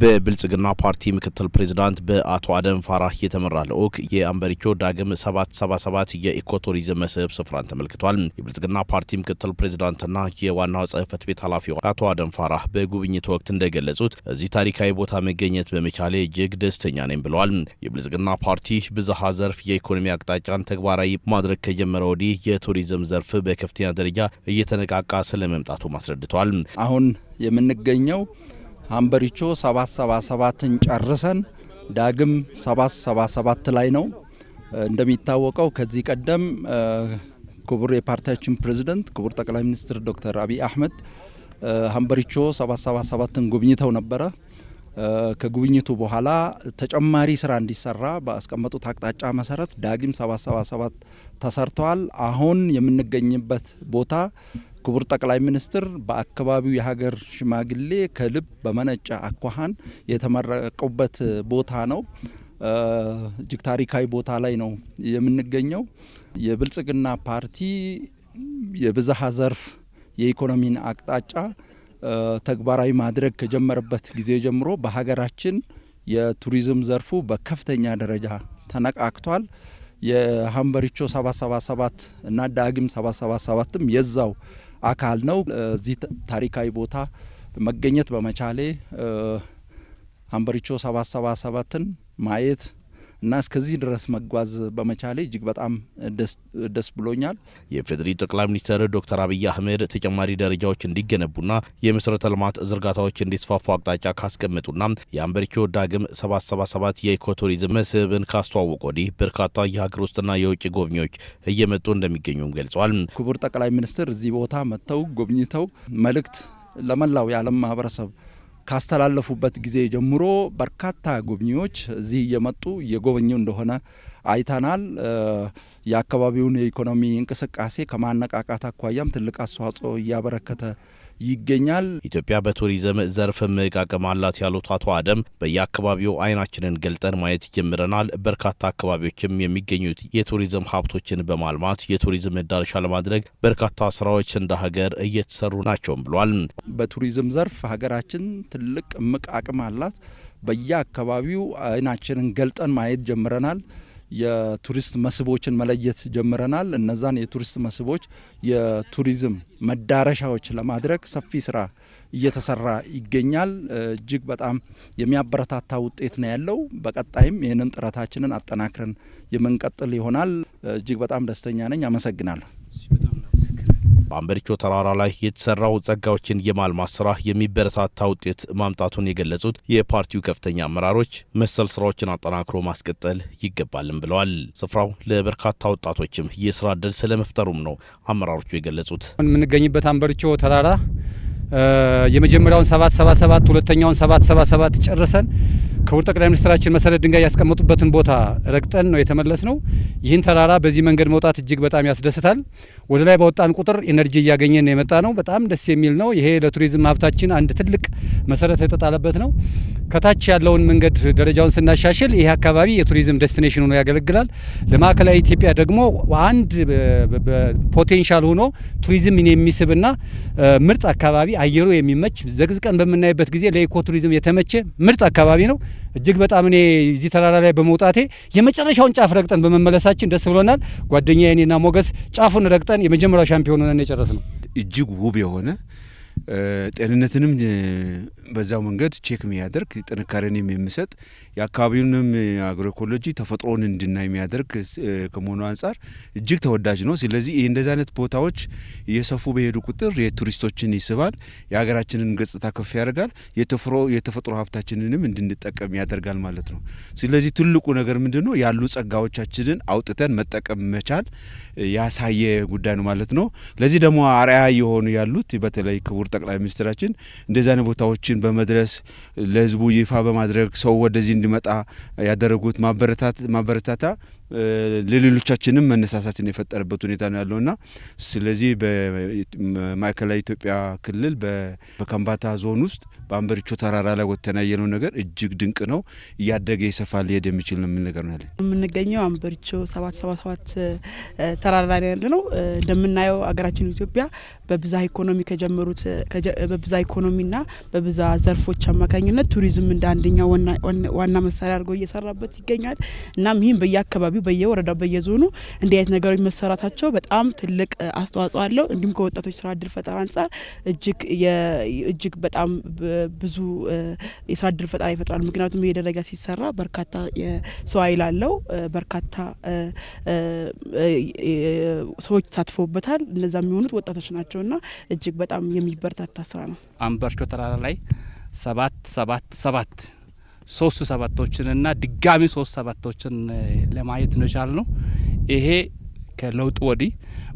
በብልጽግና ፓርቲ ምክትል ፕሬዝዳንት በአቶ አደም ፋራህ የተመራ ልዑክ የአምበሪቾ ዳግም 777 የኢኮቱሪዝም መስህብ ስፍራን ተመልክቷል። የብልጽግና ፓርቲ ምክትል ፕሬዝዳንትና የዋናው ጽሕፈት ቤት ኃላፊው አቶ አደም ፋራህ በጉብኝቱ ወቅት እንደገለጹት እዚህ ታሪካዊ ቦታ መገኘት በመቻሌ እጅግ ደስተኛ ነኝ ብለዋል። የብልጽግና ፓርቲ ብዝሃ ዘርፍ የኢኮኖሚ አቅጣጫን ተግባራዊ ማድረግ ከጀመረ ወዲህ የቱሪዝም ዘርፍ በከፍተኛ ደረጃ እየተነቃቃ ስለመምጣቱ አስረድተዋል። አሁን የምንገኘው አምበሪቾ 777ን ጨርሰን ዳግም 777 ላይ ነው። እንደሚታወቀው ከዚህ ቀደም ክቡር የፓርቲያችን ፕሬዝዳንት ክቡር ጠቅላይ ሚኒስትር ዶክተር አብይ አህመድ አምበሪቾ 777ን ጉብኝተው ነበረ። ከጉብኝቱ በኋላ ተጨማሪ ስራ እንዲሰራ ባስቀመጡት አቅጣጫ መሰረት ዳግም 777 ተሰርተዋል። አሁን የምንገኝበት ቦታ ክቡር ጠቅላይ ሚኒስትር በአካባቢው የሀገር ሽማግሌ ከልብ በመነጨ አኳኋን የተመረቁበት ቦታ ነው። እጅግ ታሪካዊ ቦታ ላይ ነው የምንገኘው። የብልጽግና ፓርቲ የብዝሃ ዘርፍ የኢኮኖሚን አቅጣጫ ተግባራዊ ማድረግ ከጀመረበት ጊዜ ጀምሮ በሀገራችን የቱሪዝም ዘርፉ በከፍተኛ ደረጃ ተነቃቅቷል። የአምበሪቾ 777 እና ዳግም 777ም የዛው አካል ነው። እዚህ ታሪካዊ ቦታ መገኘት በመቻሌ አምበሪቾ 777ን ማየት እና እስከዚህ ድረስ መጓዝ በመቻሌ እጅግ በጣም ደስ ብሎኛል። የፌዴሪ ጠቅላይ ሚኒስትር ዶክተር አብይ አህመድ ተጨማሪ ደረጃዎች እንዲገነቡና የመሰረተ ልማት ዝርጋታዎች እንዲስፋፉ አቅጣጫ ካስቀመጡና የአምበሪቾ ዳግም 777 የኢኮቱሪዝም መስህብን ካስተዋወቁ ወዲህ በርካታ የሀገር ውስጥና የውጭ ጎብኚዎች እየመጡ እንደሚገኙም ገልጸዋል። ክቡር ጠቅላይ ሚኒስትር እዚህ ቦታ መጥተው ጎብኝተው መልእክት ለመላው የዓለም ማህበረሰብ ካስተላለፉበት ጊዜ ጀምሮ በርካታ ጎብኚዎች እዚህ እየመጡ እየጎበኙ እንደሆነ አይተናል። የአካባቢውን የኢኮኖሚ እንቅስቃሴ ከማነቃቃት አኳያም ትልቅ አስተዋጽኦ እያበረከተ ይገኛል። ኢትዮጵያ በቱሪዝም ዘርፍ መቃቀም አላት ያሉት አቶ አደም በየአካባቢው አይናችንን ገልጠን ማየት ጀምረናል። በርካታ አካባቢዎችም የሚገኙት የቱሪዝም ሀብቶችን በማልማት የቱሪዝም መዳረሻ ለማድረግ በርካታ ስራዎች እንደ ሀገር እየተሰሩ ናቸውም ብሏል። በቱሪዝም ዘርፍ ሀገራችን ትልቅ እምቅ አቅም አላት። በየአካባቢው አይናችንን ገልጠን ማየት ጀምረናል። የቱሪስት መስህቦችን መለየት ጀምረናል። እነዛን የቱሪስት መስህቦች የቱሪዝም መዳረሻዎች ለማድረግ ሰፊ ስራ እየተሰራ ይገኛል። እጅግ በጣም የሚያበረታታ ውጤት ነው ያለው። በቀጣይም ይህንን ጥረታችንን አጠናክረን የምንቀጥል ይሆናል። እጅግ በጣም ደስተኛ ነኝ። አመሰግናለሁ። በአምበሪቾ ተራራ ላይ የተሰራው ጸጋዎችን የማልማት ስራ የሚበረታታ ውጤት ማምጣቱን የገለጹት የፓርቲው ከፍተኛ አመራሮች መሰል ስራዎችን አጠናክሮ ማስቀጠል ይገባልም ብለዋል። ስፍራው ለበርካታ ወጣቶችም የስራ ዕድል ስለመፍጠሩም ነው አመራሮቹ የገለጹት። የምንገኝበት አምበሪቾ ተራራ የመጀመሪያውን 777 ሁለተኛውን 777 ጨርሰን ክቡር ጠቅላይ ሚኒስትራችን መሰረት ድንጋይ ያስቀመጡበትን ቦታ ረግጠን ነው የተመለስ ነው። ይህን ተራራ በዚህ መንገድ መውጣት እጅግ በጣም ያስደስታል። ወደ ላይ በወጣን ቁጥር ኢነርጂ እያገኘን የመጣ ነው። በጣም ደስ የሚል ነው። ይሄ ለቱሪዝም ሀብታችን አንድ ትልቅ መሰረት የተጣለበት ነው። ከታች ያለውን መንገድ ደረጃውን ስናሻሽል ይሄ አካባቢ የቱሪዝም ዴስቲኔሽን ሆኖ ያገለግላል። ለማዕከላዊ ኢትዮጵያ ደግሞ አንድ ፖቴንሻል ሆኖ ቱሪዝምን የሚስብና ምርጥ አካባቢ አየሩ የሚመች ዘግዝቀን በምናይበት ጊዜ ለኢኮ ቱሪዝም የተመቸ ምርጥ አካባቢ ነው። እጅግ በጣም እኔ እዚህ ተራራ ላይ በመውጣቴ የመጨረሻውን ጫፍ ረግጠን በመመለሳችን ደስ ብሎናል። ጓደኛዬ እኔና ሞገስ ጫፉን ረግጠን የመጀመሪያው ሻምፒዮን ሆነን የጨረስ ነው። እጅግ ውብ የሆነ ጤንነትንም በዛው መንገድ ቼክ የሚያደርግ ጥንካሬንም የሚሰጥ የአካባቢውንም አግሮኢኮሎጂ ተፈጥሮን እንድናይ የሚያደርግ ከመሆኑ አንጻር እጅግ ተወዳጅ ነው። ስለዚህ እንደዚህ አይነት ቦታዎች እየሰፉ በሄዱ ቁጥር የቱሪስቶችን ይስባል፣ የሀገራችንን ገጽታ ከፍ ያደርጋል፣ የተፈጥሮ ሀብታችንንም እንድንጠቀም ያደርጋል ማለት ነው። ስለዚህ ትልቁ ነገር ምንድነው? ያሉ ጸጋዎቻችንን አውጥተን መጠቀም መቻል ያሳየ ጉዳይ ነው ማለት ነው። ለዚህ ደግሞ አርአያ የሆኑ ያሉት በተለይ ክቡር ጠቅላይ ሚኒስትራችን እንደዚህ አይነት ቦታዎችን በመድረስ ለህዝቡ ይፋ በማድረግ ሰው ወደዚህ እንዲመጣ ያደረጉት ማበረታታ ለሌሎቻችንም መነሳሳትን የፈጠረበት ሁኔታ ነው ያለውና ስለዚህ በማዕከላዊ ኢትዮጵያ ክልል በከምባታ ዞን ውስጥ በአንበሪቾ ተራራ ላይ ወጥተን ያየነው ነገር እጅግ ድንቅ ነው። እያደገ ይሰፋል ሊሄድ የሚችል ነው ምን ነገር ነው ያለ። የምንገኘው አንበሪቾ 777 ተራራ ላይ ያለነው እንደምናየው አገራችን ኢትዮጵያ በብዛ ኢኮኖሚ ከጀመሩት በብዛ ኢኮኖሚና በብዛ ዘርፎች አማካኝነት ቱሪዝም እንደ አንደኛው ዋና መሳሪያ አድርጎ እየሰራበት ይገኛል። እናም ይህም በየአካባቢው በየወረዳው በየዞኑ እንዲህ አይነት ነገሮች መሰራታቸው በጣም ትልቅ አስተዋጽኦ አለው። እንዲሁም ከወጣቶች ስራ እድል ፈጠራ አንጻር እጅግ በጣም ብዙ የስራ እድል ፈጠራ ይፈጥራል። ምክንያቱም ይሄ ደረጃ ሲሰራ በርካታ የሰው ኃይል አለው፣ በርካታ ሰዎች ተሳትፈውበታል። እነዛ የሚሆኑት ወጣቶች ናቸውና እጅግ በጣም የሚበረታታ ስራ ነው። አንበሪቾ ተራራ ላይ 777 ሶስት ሰባቶችንና ድጋሚ 3 ሰባቶችን ለማየት ነው የቻልነው። ይሄ ከለውጥ ወዲህ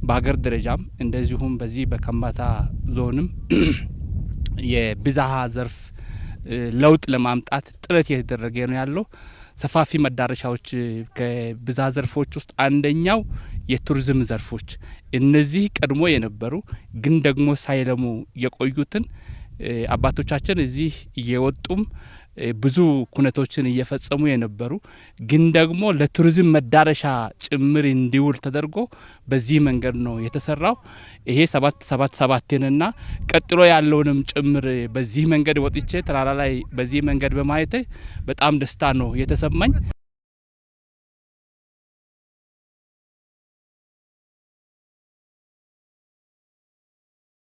በሀገር ደረጃም እንደዚሁም በዚህ በከምባታ ዞንም የብዝሃ ዘርፍ ለውጥ ለማምጣት ጥረት እየተደረገ ነው ያለው። ሰፋፊ መዳረሻዎች ከብዝሃ ዘርፎች ውስጥ አንደኛው የቱሪዝም ዘርፎች እነዚህ ቀድሞ የነበሩ ግን ደግሞ ሳይለሙ የቆዩትን አባቶቻችን እዚህ እየወጡም ብዙ ኩነቶችን እየፈጸሙ የነበሩ ግን ደግሞ ለቱሪዝም መዳረሻ ጭምር እንዲውል ተደርጎ በዚህ መንገድ ነው የተሰራው። ይሄ 777ና ቀጥሎ ያለውንም ጭምር በዚህ መንገድ ወጥቼ ተራራ ላይ በዚህ መንገድ በማየቴ በጣም ደስታ ነው የተሰማኝ።